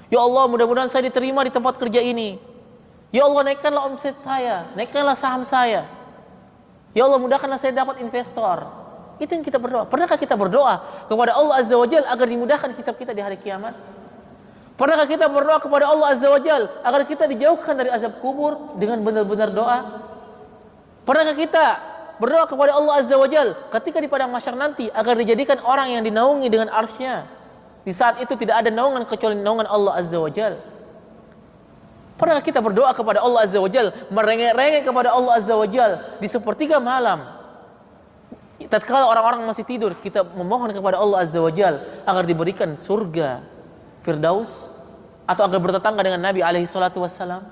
Ya Allah, mudah-mudahan saya diterima di tempat kerja ini. Ya Allah, naikkanlah omset saya, naikkanlah saham saya. Ya Allah, mudahkanlah saya dapat investor. Itu yang kita berdoa. Pernahkah kita berdoa kepada Allah Azza wa Jalla agar dimudahkan hisab kita di hari kiamat? Pernahkah kita berdoa kepada Allah Azza wa Jalla agar kita dijauhkan dari azab kubur dengan benar-benar doa? Pernahkah kita berdoa kepada Allah Azza wa Jalla ketika di padang mahsyar nanti agar dijadikan orang yang dinaungi dengan arsy-Nya? Di saat itu tidak ada naungan kecuali naungan Allah Azza wa Jalla. Pernahkah kita berdoa kepada Allah Azza wa Jalla, merengek-rengek kepada Allah Azza wa Jalla di sepertiga malam? Tatkala orang-orang masih tidur, kita memohon kepada Allah Azza wa Jalla agar diberikan surga Firdaus atau agar bertetangga dengan Nabi alaihi salatu wassalam.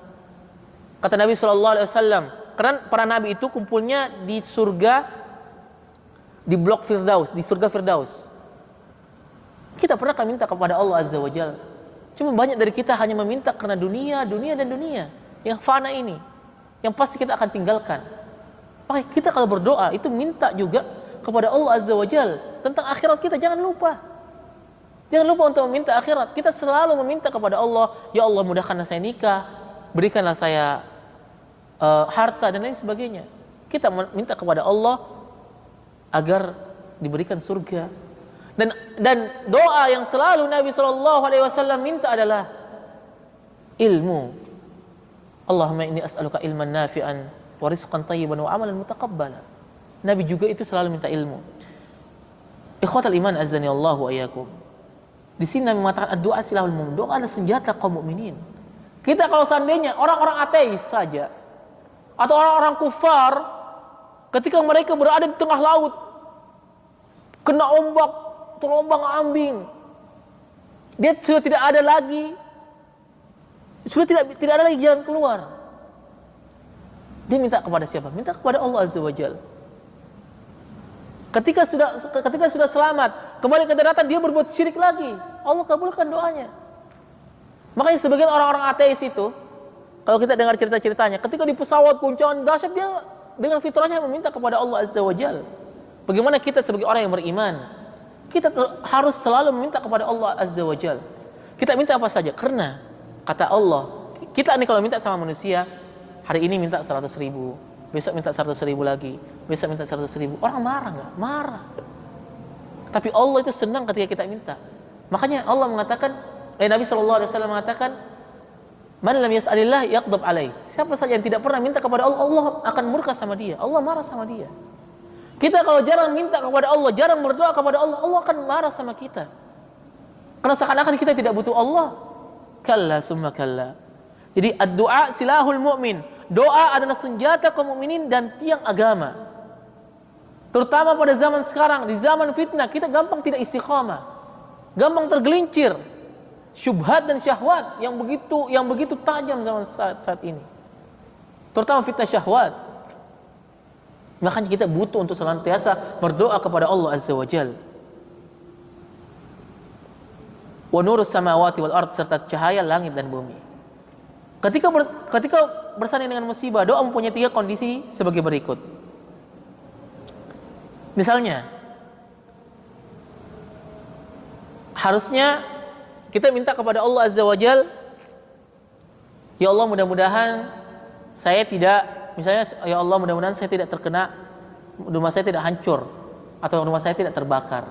Kata Nabi sallallahu alaihi wasallam, karena para nabi itu kumpulnya di surga, di blok Firdaus, di surga Firdaus. Kita pernah minta kepada Allah Azza wa Jalla? Cuma banyak dari kita hanya meminta karena dunia dan dunia yang fana ini, yang pasti kita akan tinggalkan. Maka kita kalau berdoa itu minta juga kepada Allah Azza wa Jalla tentang akhirat kita. Jangan lupa untuk meminta akhirat. Kita selalu meminta kepada Allah, ya Allah mudahkanlah saya nikah, berikanlah saya harta dan lain sebagainya. Kita minta kepada Allah agar diberikan surga. Dan doa yang selalu Nabi SAW minta adalah ilmu. Allahumma inni as'aluka ilman nafi'an wa rizqan tayyiban wa amalan mutaqabbala. Nabi juga itu selalu minta ilmu. Ikhwatal iman azani Allah wa iyyakum. Di sini Nabi mengatakan ad-du'a silahul mu'min. Doa adalah senjata kaum mukminin. Kita kalau seandainya orang-orang ateis saja atau orang-orang kufar ketika mereka berada di tengah laut kena ombak terombang-ambing, dia sudah tidak ada lagi jalan keluar. Dia minta kepada siapa? Minta kepada Allah Azza wa Jalla. Ketika sudah selamat, kembali ke daratan, dia berbuat syirik lagi. Allah kabulkan doanya. Makanya sebagian orang-orang ateis itu, kalau kita dengar cerita-ceritanya, ketika di pesawat guncangan dahsyat, dia dengan fitrahnya meminta kepada Allah Azza wa Jalla. Bagaimana kita sebagai orang yang beriman? Kita harus selalu meminta kepada Allah Azza wa Jalla. Kita minta apa saja, karena kata Allah, kita nih kalau minta sama manusia, hari ini minta 100.000, besok minta 100.000 lagi, besok minta 100.000. Orang marah nggak? Marah. Tapi Allah itu senang ketika kita minta. Makanya Allah mengatakan, Nabi SAW mengatakan, man lam yas'alillah yaghdab alaih. Siapa saja yang tidak pernah minta kepada Allah, Allah akan murka sama dia. Allah marah sama dia. Kita kalau jarang minta kepada Allah, jarang berdoa kepada Allah, Allah akan marah sama kita. Karena seakan-akan kita tidak butuh Allah. Kalla summa kalla. Jadi ad-du'a silahul mu'min. Doa adalah senjata kaum mukminin dan tiang agama. Terutama pada zaman sekarang, di zaman fitnah, kita gampang tidak istiqamah. Gampang tergelincir. Syubhat dan syahwat yang begitu tajam zaman saat ini. Terutama fitnah syahwat. Makanya kita butuh untuk senantiasa berdoa kepada Allah Azza wa Jalla. Wa nurus samawati wal ard, serta cahaya langit dan bumi. Ketika bersanding dengan musibah, doa mempunyai 3 kondisi sebagai berikut. Misalnya, harusnya kita minta kepada Allah Azza wa Jalla, ya Allah mudah-mudahan saya tidak, misalnya ya Allah mudah-mudahan saya tidak terkena, rumah saya tidak hancur atau rumah saya tidak terbakar.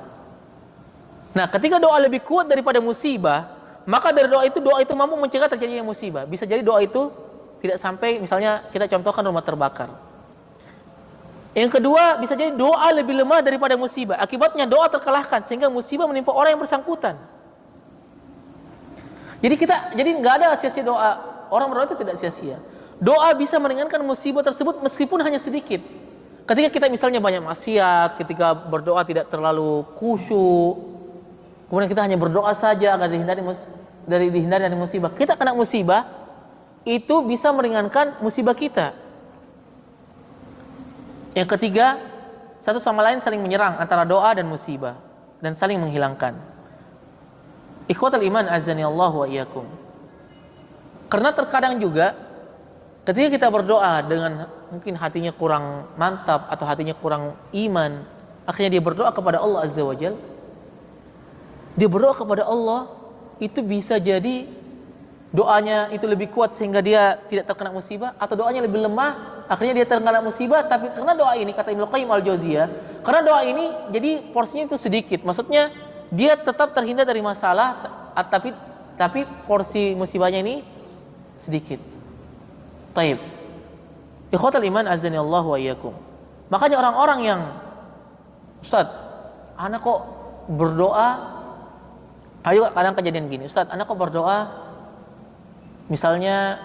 Nah, ketika doa lebih kuat daripada musibah, maka dari doa itu mampu mencegah terjadinya musibah. Bisa jadi doa itu tidak sampai, misalnya kita contohkan rumah terbakar. Yang kedua, bisa jadi doa lebih lemah daripada musibah. Akibatnya doa terkalahkan sehingga musibah menimpa orang yang bersangkutan. Jadi nggak ada sia-sia doa. Orang berdoa itu tidak sia-sia. Doa bisa meringankan musibah tersebut meskipun hanya sedikit. Ketika kita misalnya banyak maksiat, ketika berdoa tidak terlalu khusyuk, kemudian kita hanya berdoa saja agar dihindari dari musibah. Kita kena musibah, itu bisa meringankan musibah kita. Yang ketiga, satu sama lain saling menyerang antara doa dan musibah dan saling menghilangkan. Ikhwatal iman azani Allah wa iyyakum. Karena terkadang juga ketika kita berdoa dengan mungkin hatinya kurang mantap atau hatinya kurang iman, akhirnya dia berdoa kepada Allah Azza wa Jalla. Dia berdoa kepada Allah, itu bisa jadi doanya itu lebih kuat sehingga dia tidak terkena musibah, atau doanya lebih lemah, akhirnya dia terkena musibah. Tapi karena doa ini, kata Ibnu Qayyim al-Jauziyah, karena doa ini jadi porsinya itu sedikit. Maksudnya dia tetap terhindar dari masalah, tapi porsi musibahnya ini sedikit. Taib. Ikhwatal iman azani Allah wa iyyakum. Makanya orang-orang yang, Ustaz, anak kok berdoa, ayo kadang kejadian gini, Ustaz, anak kok berdoa, misalnya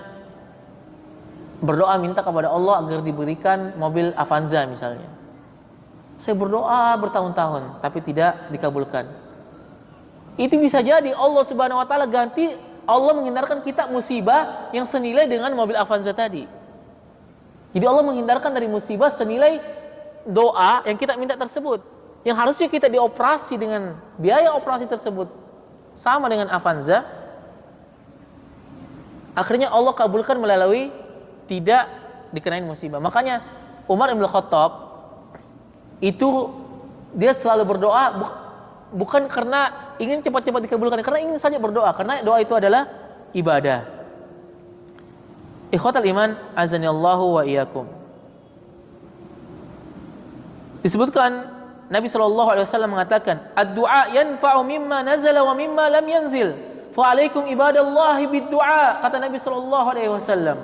berdoa minta kepada Allah agar diberikan mobil Avanza misalnya. Saya berdoa bertahun-tahun tapi tidak dikabulkan. Itu bisa jadi Allah Subhanahu wa taala ganti, Allah menghindarkan kita musibah yang senilai dengan mobil Avanza tadi. Jadi Allah menghindarkan dari musibah senilai doa yang kita minta tersebut. Yang harusnya kita dioperasi dengan biaya operasi tersebut sama dengan Avanza, akhirnya Allah kabulkan melalui tidak dikenain musibah. Makanya Umar Ibn Khattab itu dia selalu berdoa bukan karena ingin cepat-cepat dikabulkan, karena ingin saja berdoa, karena doa itu adalah ibadah. Ikhwatal iman azanillahu wa iyyakum. Disebutkan Nabi SAW mengatakan, ad-du'a yanfa'u mimma nazala wa mimma lam yanzil. Fa'alaikum ibadallahi bid-du'a. Kata Nabi SAW.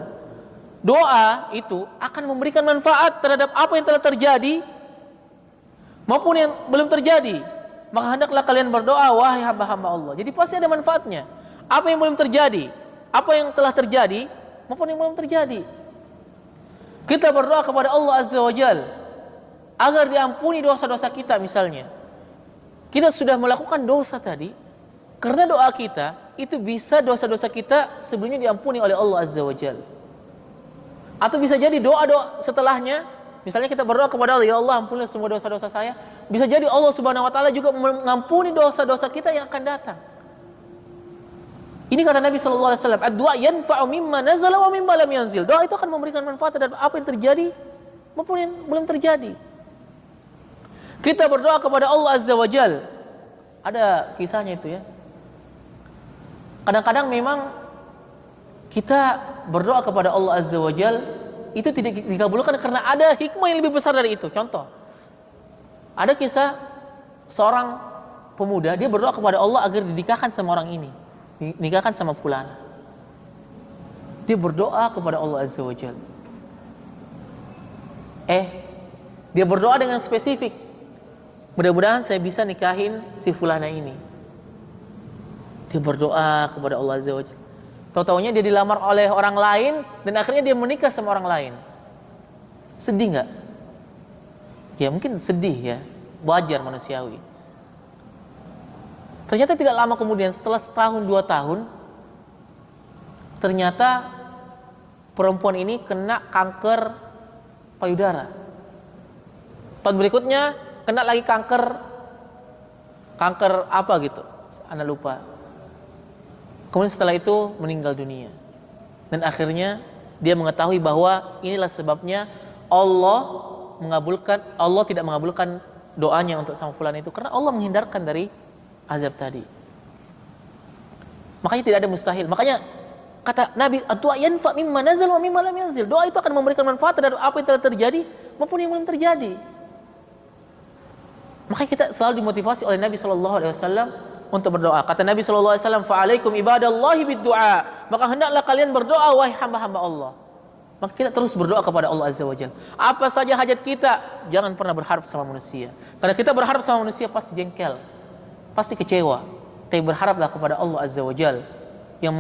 Doa itu akan memberikan manfaat terhadap apa yang telah terjadi maupun yang belum terjadi. Maka hendaklah kalian berdoa, wahai hamba-hamba Allah. Jadi pasti ada manfaatnya. Apa yang belum terjadi, apa yang telah terjadi maupun yang belum terjadi. Kita berdoa kepada Allah Azza wa Jalla agar diampuni dosa-dosa kita. Misalnya kita sudah melakukan dosa tadi, karena doa kita itu bisa dosa-dosa kita sebelumnya diampuni oleh Allah Azza wa Jalla. Atau bisa jadi doa-doa setelahnya, misalnya kita berdoa kepada Allah, ya Allah ampunilah semua dosa-dosa saya, bisa jadi Allah Subhanahu wa taala juga mengampuni dosa-dosa kita yang akan datang. Ini kata Nabi sallallahu alaihi wasallam, ad-du'a yanfa'u mimma nazala wa mimma lam yanzil. Doa itu akan memberikan manfaat terhadap apa yang terjadi maupun yang belum terjadi. Kita berdoa kepada Allah Azza wa Jal. Ada kisahnya itu ya. Kadang-kadang memang kita berdoa kepada Allah Azza wa Jal itu tidak dikabulkan karena ada hikmah yang lebih besar dari itu. Contoh, ada kisah seorang pemuda, dia berdoa kepada Allah agar dinikahkan sama orang ini, dinikahkan sama fulan. Dia berdoa kepada Allah Azza wa Jal. Dia berdoa dengan spesifik, mudah-mudahan saya bisa nikahin si fulana ini. Dia berdoa kepada Allah Azza wa Jalla. Tahu-taunya dia dilamar oleh orang lain dan akhirnya dia menikah sama orang lain. Sedih nggak? Ya mungkin sedih ya, wajar manusiawi. Ternyata tidak lama kemudian, setelah setahun 2 tahun, ternyata perempuan ini kena kanker payudara. Tahun berikutnya kena lagi kanker apa gitu, Anda lupa. Kemudian setelah itu meninggal dunia. Dan akhirnya dia mengetahui bahwa inilah sebabnya Allah tidak mengabulkan doanya untuk sama fulan itu, karena Allah menghindarkan dari azab tadi. Makanya tidak ada mustahil. Makanya kata Nabi, "Ad-du'a yanfa mimma nazal wa mimma lam yanzil." Doa itu akan memberikan manfaat dari apa yang telah terjadi maupun yang belum terjadi. Makanya kita selalu dimotivasi oleh Nabi sallallahu alaihi wasallam untuk berdoa. Kata Nabi sallallahu alaihi wasallam, "Fa'alaikum ibadallahi bid-du'a." Maka hendaklah kalian berdoa wahai hamba-hamba Allah. Maka kita terus berdoa kepada Allah Azza wa Jalla. Apa saja hajat kita, jangan pernah berharap sama manusia. Karena kita berharap sama manusia pasti jengkel, pasti kecewa. Tapi berharaplah kepada Allah Azza wa Jalla yang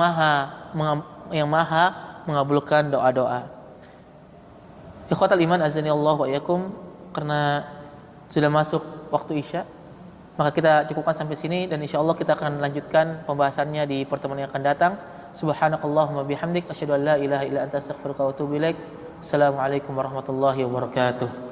maha mengabulkan doa-doa. Ikhwatal iman azani Allah wa iyyakum, karena sudah masuk waktu Isya, maka kita cukupkan sampai sini dan insyaallah kita akan lanjutkan pembahasannya di pertemuan yang akan datang. Subhanakallahumma bihamdik asyhadu an la ilaha illa anta astaghfiruka wa atubu ilaik. Assalamualaikum warahmatullahi wabarakatuh.